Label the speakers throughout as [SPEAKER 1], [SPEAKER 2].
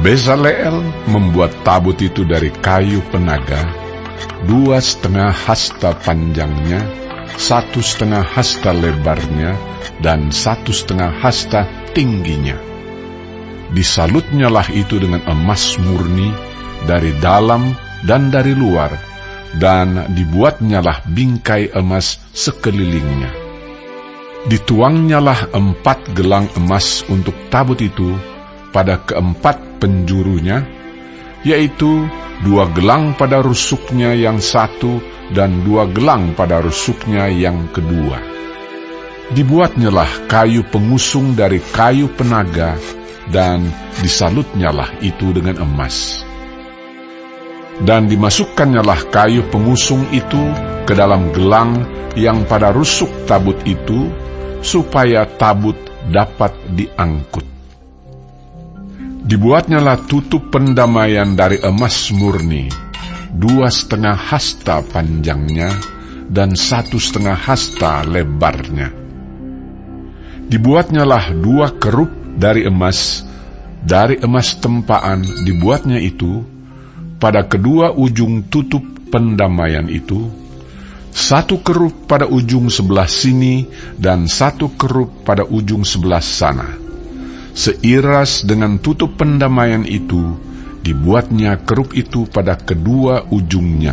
[SPEAKER 1] Bezaleel membuat tabut itu dari kayu penaga, 2,5 hasta panjangnya, 1,5 hasta lebarnya, dan 1,5 hasta tingginya. Disalutnyalah itu dengan emas murni dari dalam dan dari luar, dan dibuatnyalah bingkai emas sekelilingnya. Dituangnyalah 4 gelang emas untuk tabut itu pada keempat penjurunya, yaitu 2 gelang pada rusuknya yang satu dan 2 gelang pada rusuknya yang kedua. Dibuatnyalah kayu pengusung dari kayu penaga, dan disalutnyalah itu dengan emas. Dan dimasukkannyalah kayu pengusung itu ke dalam gelang yang pada rusuk tabut itu, supaya tabut dapat diangkut. Dibuatnyalah tutup pendamaian dari emas murni, 2,5 hasta panjangnya dan 1,5 hasta lebarnya. Dibuatnyalah 2 kerup dari emas tempaan dibuatnya itu, pada kedua ujung tutup pendamaian itu, 1 kerup pada ujung sebelah sini dan 1 kerup pada ujung sebelah sana. Seiras dengan tutup pendamaian itu, dibuatnya kerup itu pada kedua ujungnya.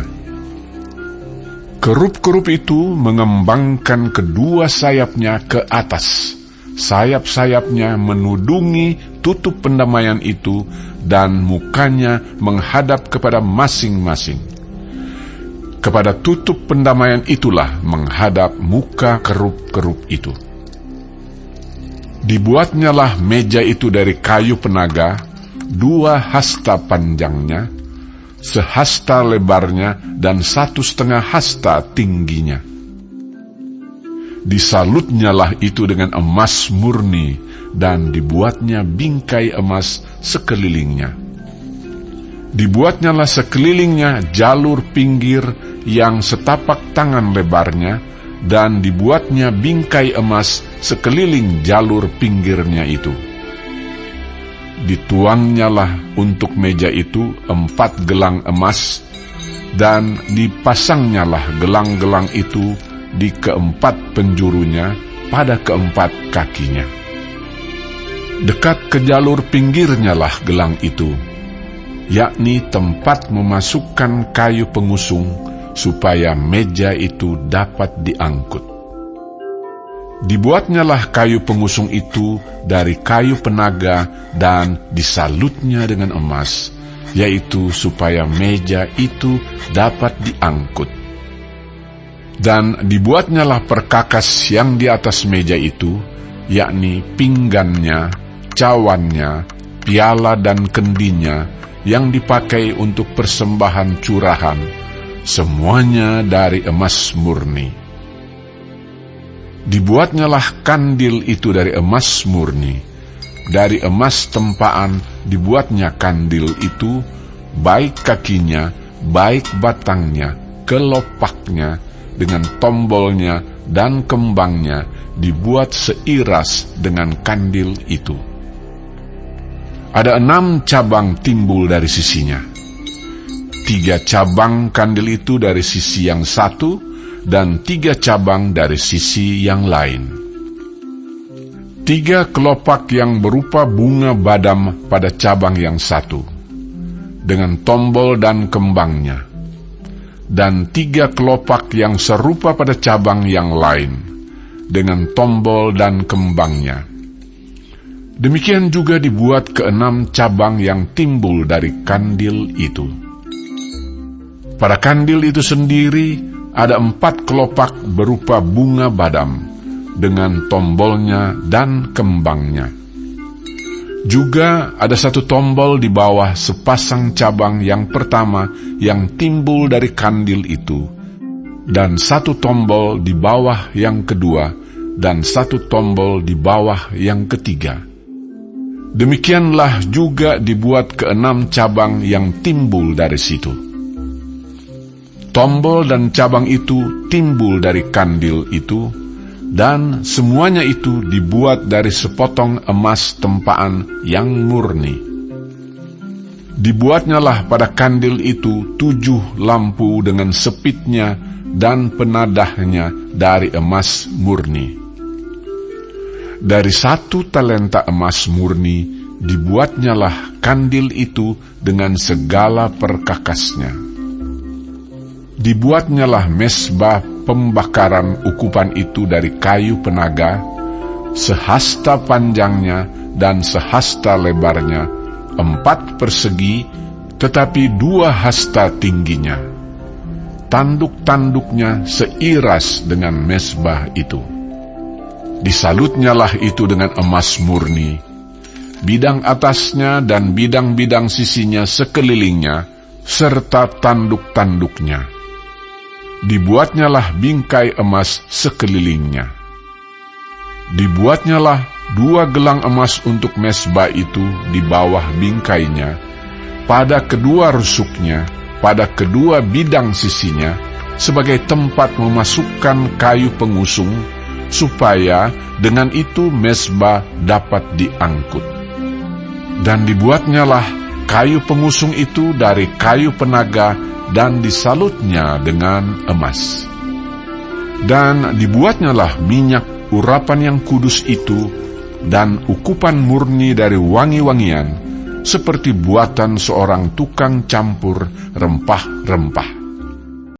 [SPEAKER 1] Kerup-kerup itu mengembangkan kedua sayapnya ke atas. Sayap-sayapnya menudungi tutup pendamaian itu, dan mukanya menghadap kepada masing-masing. Kepada tutup pendamaian itulah menghadap muka kerup-kerup itu. Dibuatnyalah meja itu dari kayu penaga, 2 hasta panjangnya, 1 hasta lebarnya, dan 1,5 hasta tingginya. Disalutnyalah itu dengan emas murni, dan dibuatnya bingkai emas sekelilingnya. Dibuatnyalah sekelilingnya jalur pinggir yang setapak tangan lebarnya, dan dibuatnya bingkai emas sekeliling jalur pinggirnya itu. Dituangnyalah untuk meja itu 4 gelang emas, dan dipasangnyalah gelang-gelang itu di keempat penjurunya pada keempat kakinya. Dekat ke jalur pinggirnya lah gelang itu, yakni tempat memasukkan kayu pengusung, supaya meja itu dapat diangkut. Dibuatnyalah kayu pengusung itu dari kayu penaga, dan disalutnya dengan emas, yaitu supaya meja itu dapat diangkut. Dan dibuatnyalah perkakas yang di atas meja itu, yakni pinggannya, cawannya, piala dan kendinya, yang dipakai untuk persembahan curahan, semuanya dari emas murni. Dibuatnyalah kandil itu dari emas murni. Dari emas tempaan dibuatnya kandil itu, baik kakinya, baik batangnya, kelopaknya, dengan tombolnya dan kembangnya, dibuat seiras dengan kandil itu. Ada 6 cabang timbul dari sisinya. 3 cabang kandil itu dari sisi yang satu, dan 3 cabang dari sisi yang lain. 3 kelopak yang berupa bunga badam pada cabang yang satu, dengan tombol dan kembangnya, dan 3 kelopak yang serupa pada cabang yang lain, dengan tombol dan kembangnya. Demikian juga dibuat ke-6 cabang yang timbul dari kandil itu. Pada kandil itu sendiri ada 4 kelopak berupa bunga badam, dengan tombolnya dan kembangnya. Juga ada 1 tombol di bawah sepasang cabang yang pertama yang timbul dari kandil itu, dan 1 tombol di bawah yang kedua, dan 1 tombol di bawah yang ketiga. Demikianlah juga dibuat ke-6 cabang yang timbul dari situ. Tombol dan cabang itu timbul dari kandil itu, dan semuanya itu dibuat dari sepotong emas tempaan yang murni. Dibuatnyalah pada kandil itu 7 lampu dengan sepitnya dan penadahnya dari emas murni. Dari 1 talenta emas murni dibuatnyalah kandil itu dengan segala perkakasnya. Dibuatnyalah mesbah pembakaran ukupan itu dari kayu penaga, sehasta panjangnya dan sehasta lebarnya, 4 persegi, tetapi 2 hasta tingginya. Tanduk-tanduknya seiras dengan mesbah itu. Disalutnyalah itu dengan emas murni, bidang atasnya dan bidang-bidang sisinya sekelilingnya, serta tanduk-tanduknya. Dibuatnyalah bingkai emas sekelilingnya. Dibuatnyalah 2 gelang emas untuk mesbah itu di bawah bingkainya, pada kedua rusuknya, pada kedua bidang sisinya, sebagai tempat memasukkan kayu pengusung, supaya dengan itu mesbah dapat diangkut. Dan dibuatnyalah kayu pengusung itu dari kayu penaga dan disalutnya dengan emas. Dan dibuatnyalah minyak urapan yang kudus itu dan ukupan murni dari wangi-wangian, seperti buatan seorang tukang campur rempah-rempah.